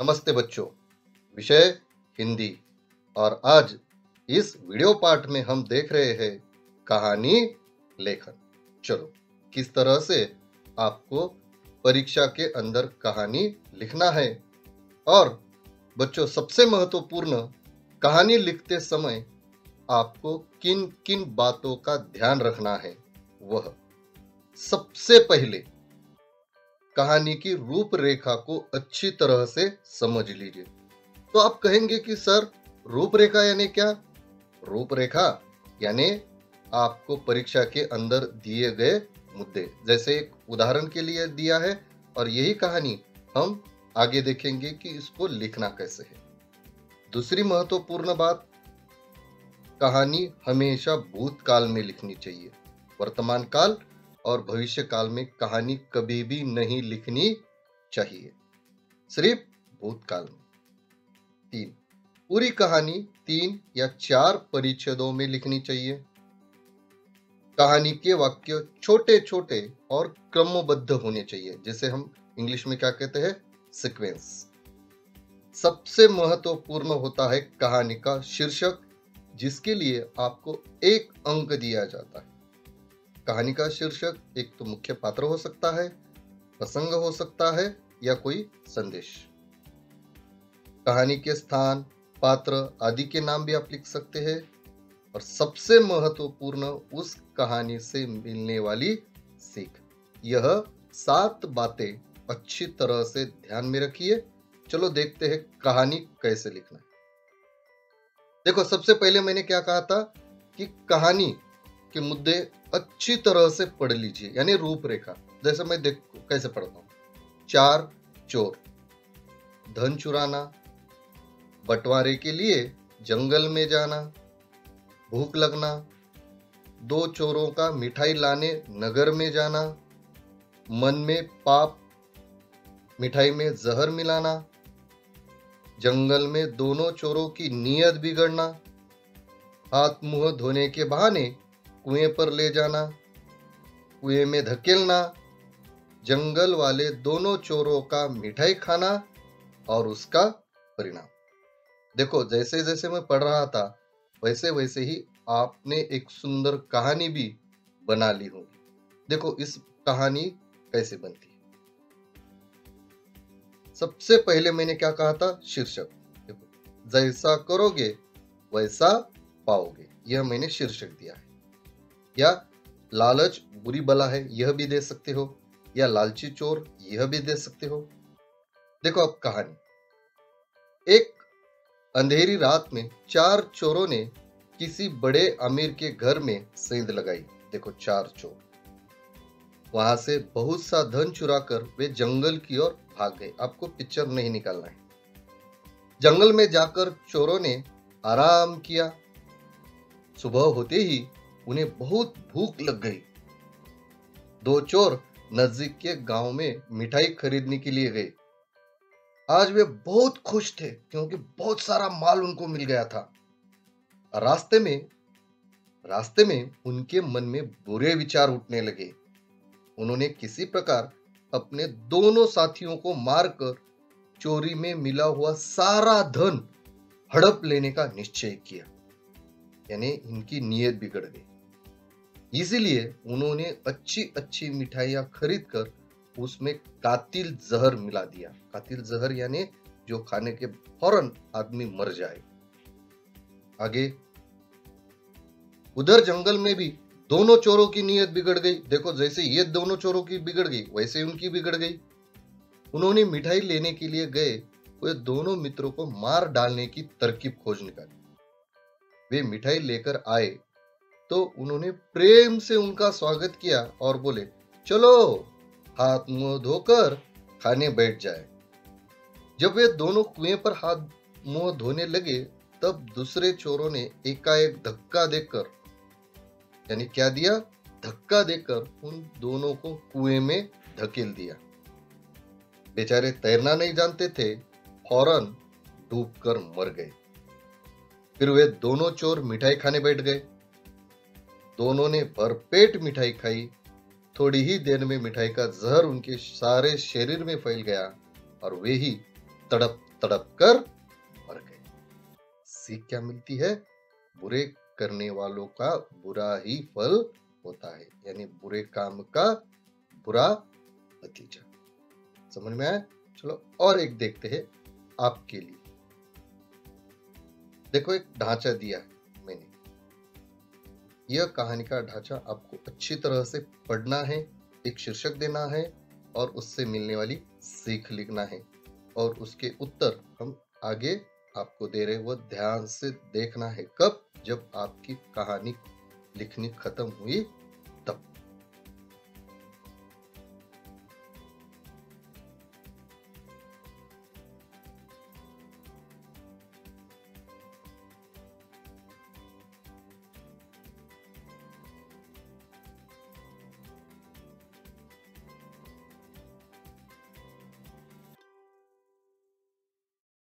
नमस्ते बच्चों। विषय हिंदी। और आज इस वीडियो पार्ट में हम देख रहे हैं कहानी लेखन। चलो, किस तरह से आपको परीक्षा के अंदर कहानी लिखना है। और बच्चों, सबसे महत्वपूर्ण, कहानी लिखते समय आपको किन किन बातों का ध्यान रखना है, वह सबसे पहले कहानी की रूपरेखा को अच्छी तरह से समझ लीजिए। तो आप कहेंगे कि सर, रूपरेखा यानी क्या? रूपरेखा यानी आपको परीक्षा के अंदर दिए गए मुद्दे, जैसे एक उदाहरण के लिए दिया है, और यही कहानी हम आगे देखेंगे कि इसको लिखना कैसे है। दूसरी महत्वपूर्ण बात, कहानी हमेशा भूतकाल में लिखनी चाहिए। वर्तमान काल और भविष्य काल में कहानी कभी भी नहीं लिखनी चाहिए, सिर्फ भूतकाल में। 3, पूरी कहानी 3 या 4 परिच्छेदों में लिखनी चाहिए। कहानी के वाक्य छोटे छोटे और क्रमबद्ध होने चाहिए, जिसे हम इंग्लिश में क्या कहते हैं, सीक्वेंस। सबसे महत्वपूर्ण होता है कहानी का शीर्षक, जिसके लिए आपको 1 अंक दिया जाता है। कहानी का शीर्षक एक तो मुख्य पात्र हो सकता है, प्रसंग हो सकता है, या कोई संदेश। कहानी के स्थान, पात्र आदि के नाम भी आप लिख सकते हैं। और सबसे महत्वपूर्ण, उस कहानी से मिलने वाली सीख। यह 7 बातें अच्छी तरह से ध्यान में रखिए। चलो देखते हैं कहानी कैसे लिखना है। देखो, सबसे पहले मैंने क्या कहा था कि कहानी के मुद्दे अच्छी तरह से पढ़ लीजिए, यानी रूपरेखा। जैसे मैं देखो कैसे पढ़ता हूं। 4 चोर, धन चुराना, बंटवारे के लिए जंगल में जाना, भूख लगना, 2 चोरों का मिठाई लाने नगर में जाना, मन में पाप, मिठाई में जहर मिलाना, जंगल में दोनों चोरों की नीयत बिगड़ना, हाथ मुंह धोने के बहाने कुएं पर ले जाना, कुएं में धकेलना, जंगल वाले दोनों चोरों का मिठाई खाना और उसका परिणाम। देखो, जैसे जैसे मैं पढ़ रहा था, वैसे वैसे ही आपने एक सुंदर कहानी भी बना ली होगी। देखो इस कहानी कैसे बनती है। सबसे पहले मैंने क्या कहा था, शीर्षक। देखो, जैसा करोगे वैसा पाओगे, यह मैंने शीर्षक दिया है। या लालच बुरी बला है, यह भी दे सकते हो। या लालची चोर, यह भी दे सकते हो। देखो अब कहानी। एक अंधेरी रात में 4 चोरों ने किसी बड़े अमीर के घर में सेंध लगाई। देखो 4 चोर वहां से बहुत सा धन चुराकर वे जंगल की ओर भाग गए। आपको पिक्चर नहीं निकालना है। जंगल में जाकर चोरों ने आराम किया। सुबह होते ही उन्हें बहुत भूख लग गई। 2 चोर नजदीक के गांव में मिठाई खरीदने के लिए गए। आज वे बहुत खुश थे क्योंकि बहुत सारा माल उनको मिल गया था। रास्ते में उनके मन में बुरे विचार उठने लगे। उन्होंने किसी प्रकार अपने दोनों साथियों को मारकर चोरी में मिला हुआ सारा धन हड़प लेने का निश्चय किया। यानी इनकी नीयत बिगड़ गई। इसीलिए उन्होंने अच्छी अच्छी मिठाइयां खरीदकर उसमें कातिल जहर मिला दिया। कातिल जहर यानी जो खाने के फौरन आदमी मर जाए। आगे उधर जंगल में भी दोनों चोरों की नीयत बिगड़ गई। देखो, जैसे ये दोनों चोरों की बिगड़ गई, वैसे उनकी बिगड़ गई। उन्होंने मिठाई लेने के लिए गए, वे दोनों मित्रों को मार डालने की तरकीब खोज निकाली। वे मिठाई लेकर आए तो उन्होंने प्रेम से उनका स्वागत किया और बोले, चलो हाथ मुंह धोकर खाने बैठ जाए। जब वे दोनों कुएं पर हाथ मुंह धोने लगे, तब दूसरे चोरों ने एकाएक धक्का देकर, यानी क्या दिया, धक्का देकर उन दोनों को कुएं में धकेल दिया। बेचारे तैरना नहीं जानते थे, फौरन डूबकर मर गए। फिर वे दोनों चोर मिठाई खाने बैठ गए। दोनों ने भरपेट मिठाई खाई। थोड़ी ही देर में मिठाई का जहर उनके सारे शरीर में फैल गया और वे ही तड़प तड़प कर मर गए। सीख क्या मिलती है? बुरे करने वालों का बुरा ही फल होता है, यानी बुरे काम का बुरा नतीजा। समझ में आया? चलो और एक देखते हैं आपके लिए। देखो, एक ढांचा दिया है मैंने। यह कहानी का ढांचा आपको अच्छी तरह से पढ़ना है, एक शीर्षक देना है और उससे मिलने वाली सीख लिखना है, और उसके उत्तर हम आगे आपको दे रहे, वो ध्यान से देखना है। कब? जब आपकी कहानी लिखनी खत्म हुई